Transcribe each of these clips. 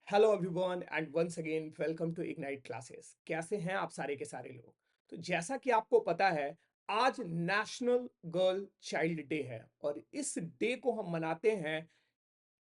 Hello everyone and once again welcome to Ignite Classes. कैसे हैं आप सारे के सारे लोग? तो जैसा कि आपको पता है, आज नेशनल गर्ल चाइल्ड डे है और इस डे को हम मनाते हैं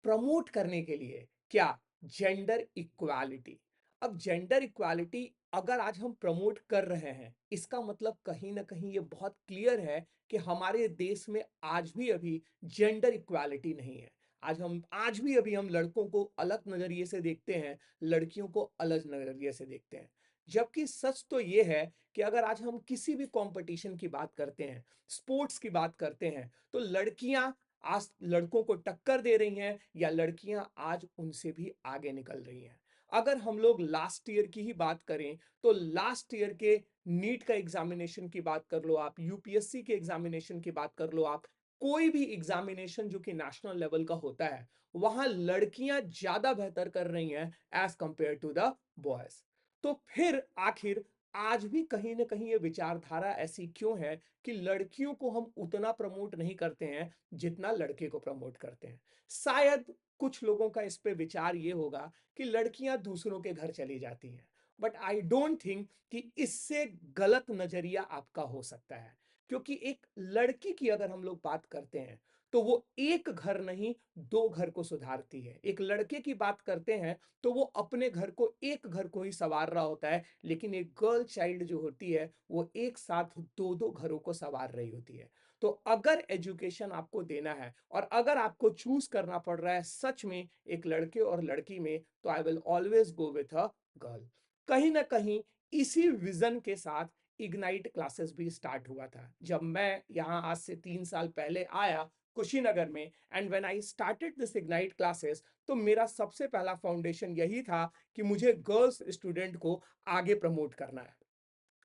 प्रमोट करने के लिए। क्या? Gender equality. अब जेंडर इक्वालिटी अगर आज हम प्रमोट कर रहे हैं, इसका मतलब कहीं ना कहीं ये बहुत क्लियर है कि हमारे देश में आज भी अभी जेंडर इक्वालिटी नहीं है। आज भी अभी हम लड़कों को अलग नजरिए से देखते हैं, लड़कियों को अलग नजरिए से देखते हैं। जबकि सच तो ये है कि अगर आज हम किसी भी कंपटीशन की बात करते हैं, स्पोर्ट्स की बात करते हैं, तो लड़कियां आज लड़कों को टक्कर दे रही हैं या लड़कियां आज उनसे भी आगे निकल रही हैं। अगर हम लोग लास्ट ईयर की ही बात करें, तो लास्ट ईयर के नीट का एग्जामिनेशन की बात कर लो, आप यूपीएससी के एग्जामिनेशन की बात कर लो, आप कोई भी एग्जामिनेशन जो कि नेशनल लेवल का होता है, वहां लड़कियां ज्यादा बेहतर कर रही हैं as compare to the boys. तो फिर आखिर आज भी कहीं ना कहीं ये विचारधारा ऐसी क्यों है कि लड़कियों को हम उतना प्रमोट नहीं करते हैं जितना लड़के को प्रमोट करते हैं? शायद कुछ लोगों का इस पे विचार ये होगा कि लड़कियां दूसरों के घर चली जाती हैं, बट आई डोंट थिंक कि इससे गलत नजरिया आपका हो सकता है। क्योंकि एक लड़की की अगर हम लोग बात करते हैं, तो वो एक घर नहीं, दो घर को सुधारती है। एक लड़के की बात करते हैं, तो वो अपने घर को, एक घर को ही संवार रहा होता है, लेकिन एक गर्ल चाइल्ड जो होती है, वो एक साथ दो दो घरों को संवार रही होती है। तो अगर एजुकेशन आपको देना है और अगर आपको चूज करना पड़ रहा है सच में एक लड़के और लड़की में, तो I will always go with a girl. कहीं ना कहीं इसी विजन के साथ इग्नाइट क्लासेस भी स्टार्ट हुआ था जब मैं यहाँ आज से 3 साल पहले आया कुशीनगर में। And when I started this ignite classes, तो मेरा सबसे पहला फाउंडेशन यही था कि मुझे गर्ल्स स्टूडेंट को आगे प्रमोट करना है।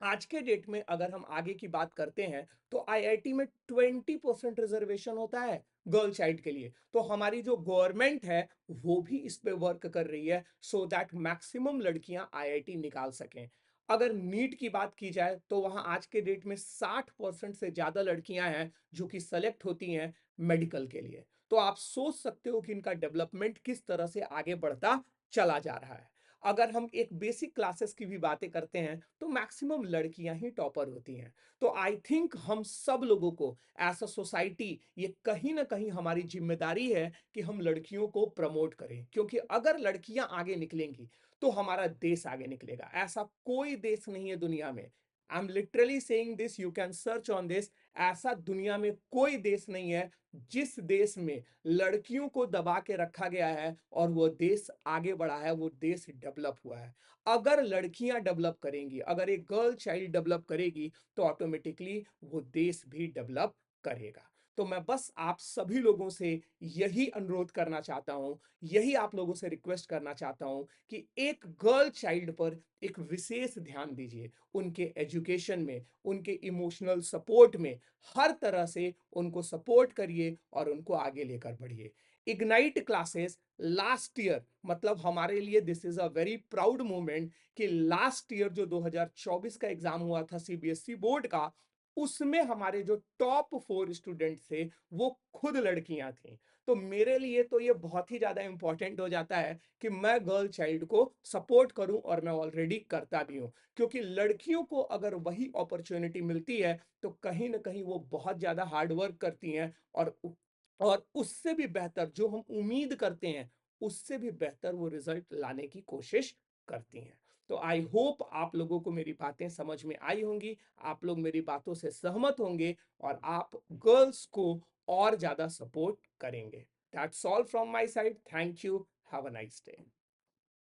आज के डेट में अगर हम आगे की बात करते हैं, तो आईआईटी में 20% रिजर्वेशन होता है गर्ल चाइल्ड के लिए। तो हमारी जो गवर्नमेंट है, वो भी इस पे वर्क कर रही है सो दैट मैक्सिमम लड़कियां आईआईटी निकाल सकें। अगर नीट की बात की जाए, तो वहां आज के डेट में 60% से ज्यादा लड़कियां हैं जो कि सेलेक्ट होती हैं मेडिकल के लिए। तो आप सोच सकते हो कि इनका डेवलपमेंट किस तरह से आगे बढ़ता चला जा रहा है। अगर हम एक बेसिक क्लासेस की भी बातें करते हैं, तो मैक्सिमम लड़कियां ही टॉपर होती हैं। तो आई थिंक हम सब लोगों को एज अ सोसाइटी ये कहीं ना कहीं हमारी जिम्मेदारी है कि हम लड़कियों को प्रमोट करें, क्योंकि अगर लड़कियां आगे निकलेंगी तो हमारा देश आगे निकलेगा। ऐसा कोई देश नहीं है दुनिया में, I am literally saying this, you can search on this. ऐसा दुनिया में कोई देश नहीं है जिस देश में लड़कियों को दबा के रखा गया है और वो देश आगे बढ़ा है, वो देश डेवलप हुआ है। अगर लड़कियां डेवलप करेंगी, अगर एक गर्ल चाइल्ड डेवलप करेगी, तो ऑटोमेटिकली वो देश भी डेवलप करेगा। तो मैं बस आप सभी लोगों से यही अनुरोध करना चाहता हूं, यही आप लोगों से रिक्वेस्ट करना चाहता हूं कि एक गर्ल चाइल्ड पर एक विशेष ध्यान दीजिए। उनके एजुकेशन में, उनके इमोशनल सपोर्ट में, हर तरह से उनको सपोर्ट करिए और उनको आगे लेकर बढ़िए। इग्नाइट क्लासेस लास्ट ईयर, मतलब हमारे लिए this is a very proud moment कि लास्ट ईयर जो 2024 का एग्जाम हुआ था सीबीएसई बोर्ड का, उसमें हमारे जो टॉप 4 स्टूडेंट थे, वो खुद लड़कियां थी। तो मेरे लिए तो ये बहुत ही ज्यादा इंपॉर्टेंट हो जाता है कि मैं गर्ल चाइल्ड को सपोर्ट करूं, और मैं ऑलरेडी करता भी हूं। क्योंकि लड़कियों को अगर वही अपॉर्चुनिटी मिलती है, तो कहीं ना कहीं वो बहुत ज्यादा हार्ड वर्क करती हैं, और उससे भी बेहतर जो हम उम्मीद करते हैं, उससे भी बेहतर वो रिजल्ट लाने की कोशिश करती हैं। तो आई होप आप लोगों को मेरी बातें समझ में आई होंगी, आप लोग मेरी बातों से सहमत होंगे और आप गर्ल्स को और ज्यादा सपोर्ट करेंगे। That's all from my side. Thank you. Have a nice day.